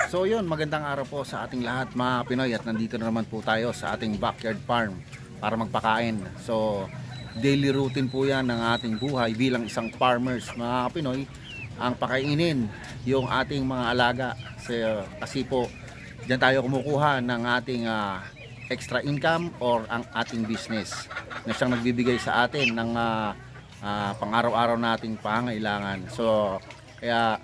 So yun, magandang araw po sa ating lahat mga Pinoy, at nandito na naman po tayo sa ating backyard farm para magpakain. So daily routine po yan ng ating buhay bilang isang farmers mga Pinoy, ang pakainin yung ating mga alaga. Kasi po diyan tayo kumukuha ng ating extra income or ang ating business na siyang nagbibigay sa atin ng pang-araw-araw nating pangangailangan. So kaya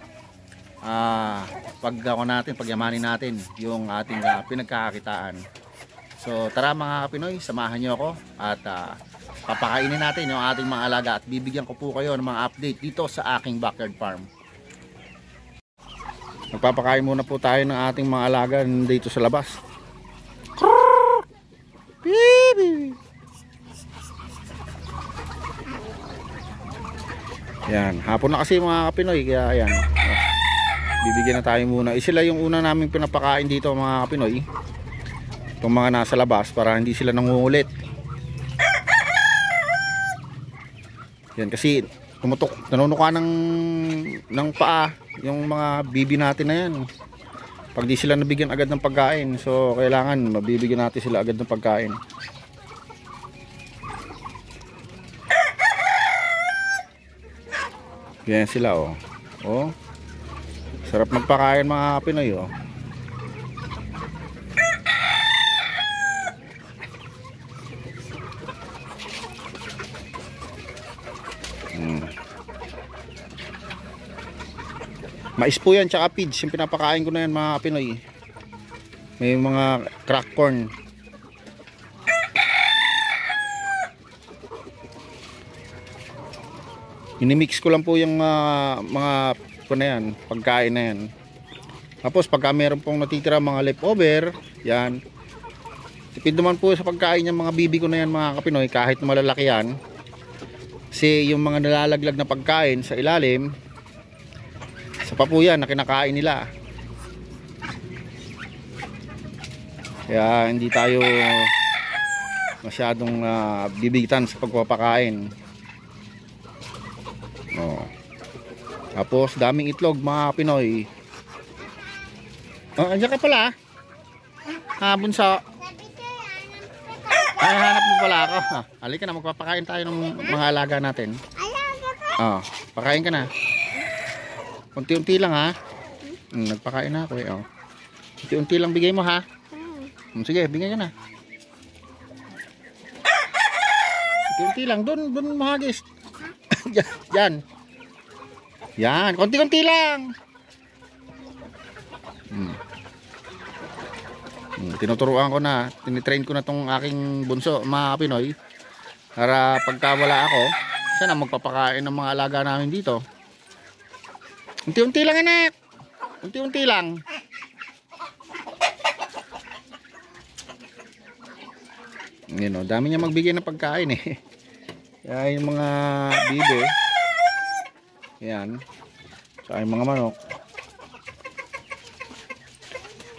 pagyamanin natin yung ating pinagkakakitaan. So tara mga Pinoy, samahan nyo ako at papakainin natin yung ating mga alaga at bibigyan ko po kayo ng mga update dito sa aking backyard farm. Magpapakain muna po tayo ng ating mga alaga dito sa labas. Yan, hapon na kasi mga Pinoy, kaya yan. Bibigyan na tayo muna. Sila yung una naming pinapakain dito mga Pinoy. Itong mga nasa labas para hindi sila nangungulit. Yan kasi nanunuka ng paa yung mga bibi natin na yan. Pag di sila nabigyan agad ng pagkain, so kailangan mabibigyan natin sila agad ng pagkain. Yan sila oh. Oh. Sarap magpakain mga Pinoy oh. Mais po yan tsaka pids yung pinapakain ko na yan mga Pinoy. May mga crack corn. Inimix ko lang po yung mga na yan, pagkain na yan. Tapos pagka meron pong natitira mga leftover, yan. Tipid naman po sa pagkain ng mga bibi ko na yan mga Kapinoy, kahit malalaki yan. Kasi yung mga nalalaglag na pagkain sa ilalim, sa pa po yan na kinakain nila. Kaya hindi tayo masyadong bibigitan sa pagpapakain. Oh. Tapos daming itlog mga Pinoy. Oh, andiyan ka pala. Bunso. Ay, hanap mo pala ako. Halika na, magpapakain tayo ng mga alaga natin. Oh, pakain ka na. Unti-unti lang ha. Nagpakain na ako eh. Oh. Unti-unti lang bigay mo ha. Sige, bigay ka na. Unti-unti lang. Doon mahagis. Yan. Yan, konti-konti lang. Tinuturuan ko na, tinitrain ko na tong aking bunso, mga Pinoy, para pagka wala ako, siya na magpapakain ng mga alaga namin dito. Unti-unti lang anak. Unti-unti lang. Yun o, dami niya magbigay ng pagkain eh. Kaya yung mga bibe, yan, sa yung mga manok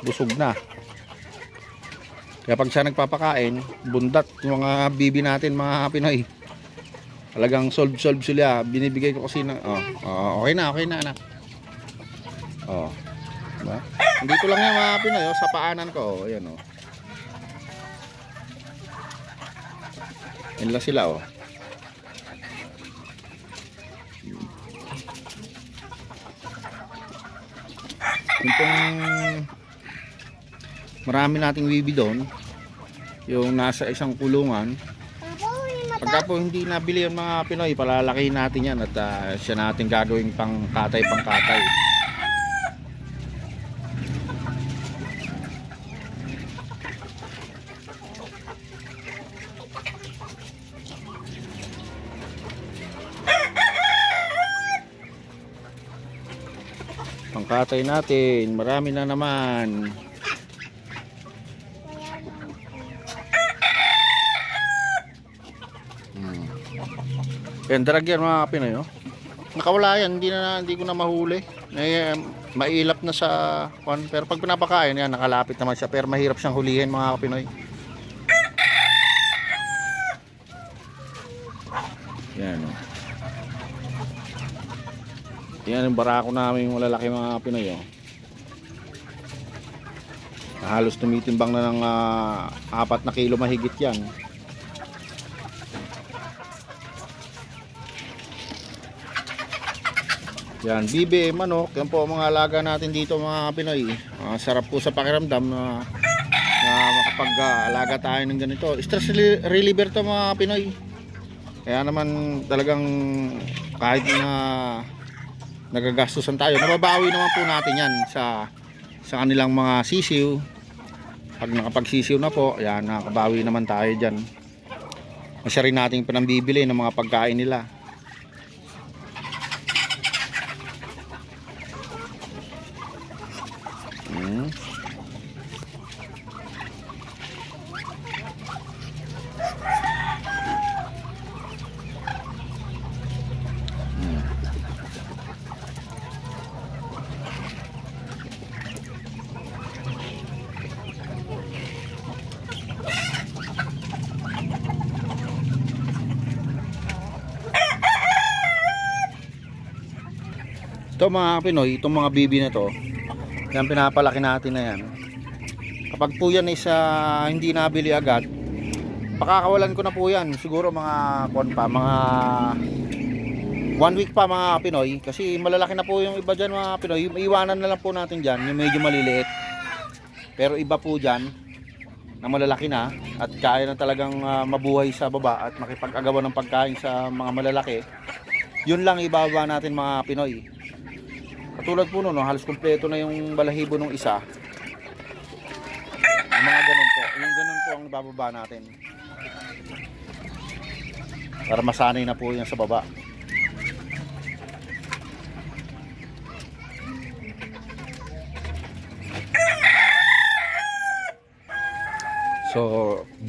busog na. Kaya pag siya nagpapakain, bundat yung mga bibi natin mga Pinoy. Talagang solve sila. Binibigay ko kasi ng okay na anak. Oh. Diba? Dito lang yung mga Pinoy sa paanan ko. Oh, ayan oh. Yan lang sila oh. Itong marami nating bibi doon, yung nasa isang kulungan. Pagka po hindi nabili yung mga Pinoy, palalakihin natin yan at siya natin gagawing pangkatay. Pangkatay natin, marami na naman. Yan, darag yan mga Pinoy oh. Nakawala yan, hindi ko na mahuli. Mailap na sa kwan, pero pag pinapakain yan, nakalapit naman siya, pero mahirap siyang hulihin mga Pinoy. Yan oh. Yan yung barako namin malalaki mga Pinoy oh. Halos tumitimbang na ng 4 na kilo mahigit yan. Yan, bibe, manok, yan po ang mga alaga natin dito mga Pinoy. Sarap po sa pakiramdam na makapag-alaga tayo ng ganito. Stress reliever to mga Pinoy. Kaya naman talagang kahit na nagagastusan tayo, nababawi naman po natin yan sa kanilang mga sisiw. Pag nakapagsisiw na po, yan, nakabawi naman tayo dyan. Masya rin nating pinambibili ng mga pagkain nila. Ito mga Pinoy, itong mga bibi na to, yan pinapalaki natin na yan. Kapag po yan is hindi nabili agad, pakakawalan ko na po yan. Siguro mga mga 1 week pa mga Pinoy. Kasi malalaki na po yung iba dyan mga Pinoy. Iwanan na lang po natin dyan, yung medyo maliliit. Pero iba po dyan na malalaki na at kaya na talagang mabuhay sa baba at makipag-agawan ng pagkain sa mga malalaki. Yun lang ibaba natin mga Pinoy. Katulad po no, halos kumpleto na yung balahibo ng isa. Yung mga ganun po, yung ganun po ang ibababa natin. Para masanay na po yan sa baba. So,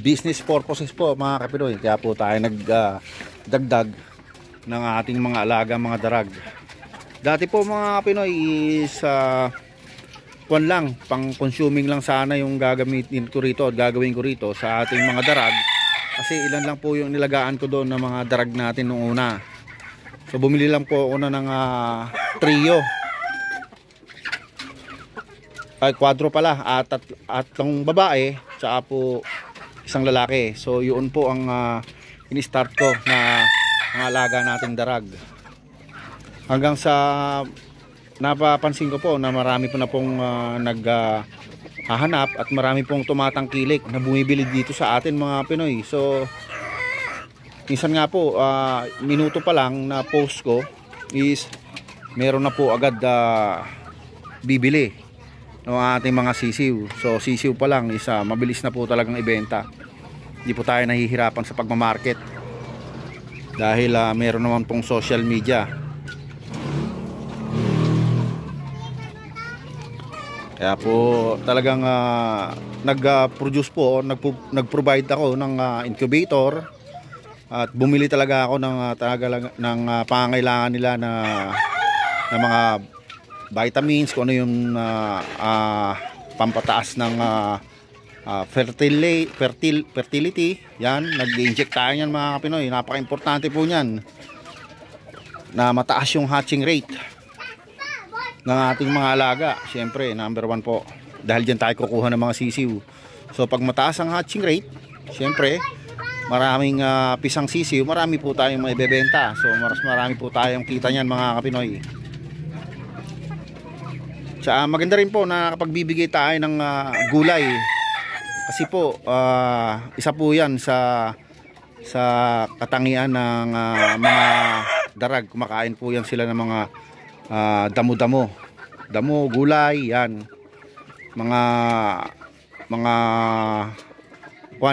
business purposes po mga Kapinoy. Kaya po tayo nagdagdag ng ating mga alaga, mga darag. Dati po mga Pinoy is lang, pang consuming lang sana yung gagamitin ko rito at gagawin ko rito sa ating mga darag. Kasi ilan lang po yung nilagaan ko doon ng mga darag natin nung una. So bumili lang po ako na ng trio. Ay, kwadro pala. At tatlong babae, tsaka po isang lalaki. So yun po ang in-start ko na mga alaga nating darag. Hanggang sa napapansin ko po na marami po na pong naghahanap at marami pong tumatangkilik na bumibili dito sa atin mga Pinoy. So minsan nga po minuto pa lang na post ko is meron na po agad bibili ng ating mga sisiw. So sisiw pa lang is mabilis na po talagang ibenta. Hindi po tayo nahihirapan sa pagmamarket dahil meron naman pong social media. Kaya po talagang nag-produce po, nag-provide ako ng incubator at bumili talaga ako ng pangangailangan nila na mga vitamins, kung ano yung pampataas ng fertility. Yan, nag-inject tayo yan mga Pinoy. Napaka-importante po yan na mataas yung hatching rate ng ating mga alaga. Siyempre, number 1 po. Dahil dyan tayo kukuha ng mga sisiw. So, pag mataas ang hatching rate, siyempre, maraming pisang sisiw, marami po tayong maibebenta. So, marami po tayong kita niyan mga Kapinoy. Tsaka, maganda rin po na kapag bibigay tayo ng gulay. Kasi po, isa po yan sa katangian ng mga darag. Kumakain po yan sila ng mga damo, gulay, yan. Mga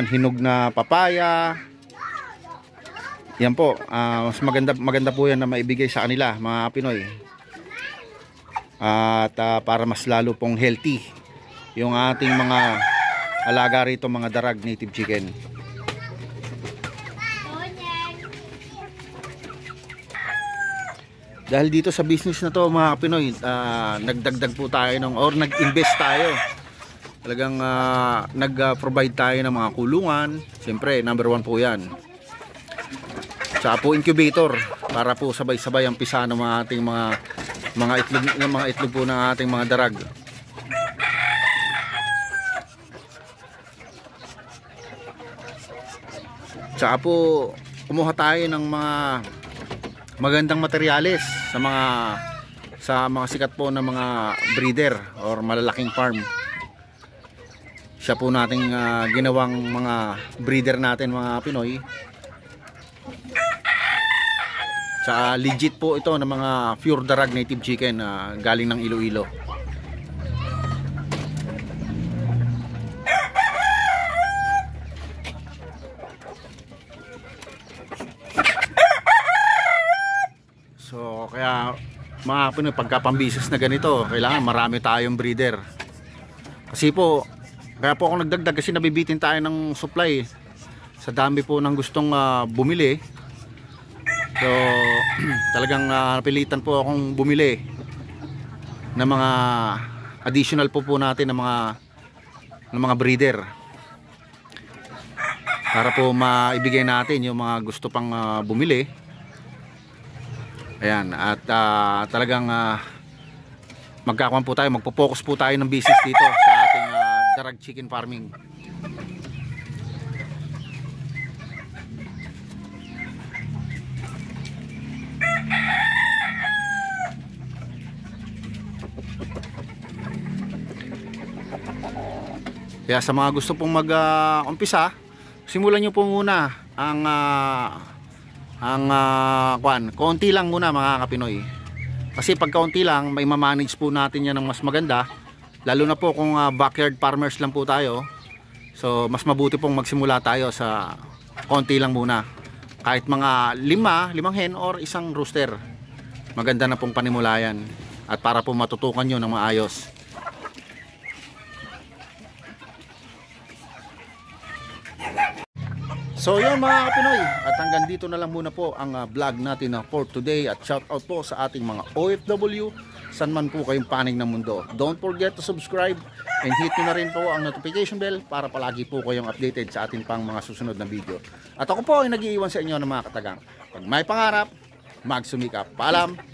hinog na papaya. Yan po, mas maganda po yan na maibigay sa kanila, mga Pinoy. At para mas lalo pong healthy yung ating mga alaga rito, mga darag native chicken. Dahil dito sa business na to mga Pinoy, nagdagdag po tayo nag-invest tayo. Talagang nag-provide tayo ng mga kulungan. Siyempre, number 1 po yan. Tsaka po incubator para po sabay-sabay ang pisa ng mga ating mga itlog po ng ating mga darag. Tsaka po kumuha tayo ng mga magandang materyales sa mga sikat po na mga breeder or malalaking farm. Siya po nating ginawang mga breeder natin mga Pinoy. Tsaka legit po ito ng mga pure darag native chicken galing ng Iloilo. So kaya mga Pinoy, pagka pambisis na ganito, kailangan marami tayong breeder. Kasi po, kaya po ako nagdagdag kasi nabibitin tayo ng supply sa dami po ng gustong bumili. So talagang napilitan po akong bumili ng mga additional po natin ng mga breeder para po maibigay natin yung mga gusto pang bumili. Ayan, at talagang magkakaroon po tayo, magpo-focus po tayo ng business dito sa ating darag chicken farming. Kaya sa mga gusto pong mag-umpisa, simulan nyo po muna konti lang muna mga Kapinoy. Kasi pag kaunti lang, may ma-manage po natin yan ng mas maganda. Lalo na po kung backyard farmers lang po tayo. So mas mabuti pong magsimula tayo sa konti lang muna. Kahit mga 5 hen or isang rooster, maganda na pong panimulayan. At para po matutukan nyo ng maayos. So yun mga Kapinoy, at hanggang dito na lang muna po ang vlog natin for today. At shout out po sa ating mga OFW, saan man po kayong panig ng mundo. Don't forget to subscribe and hit nyo na rin po ang notification bell para palagi po kayong updated sa ating pang mga susunod na video. At ako po ay nag-iiwan sa inyo ng mga katagang. Pag may pangarap, magsumikap. Paalam!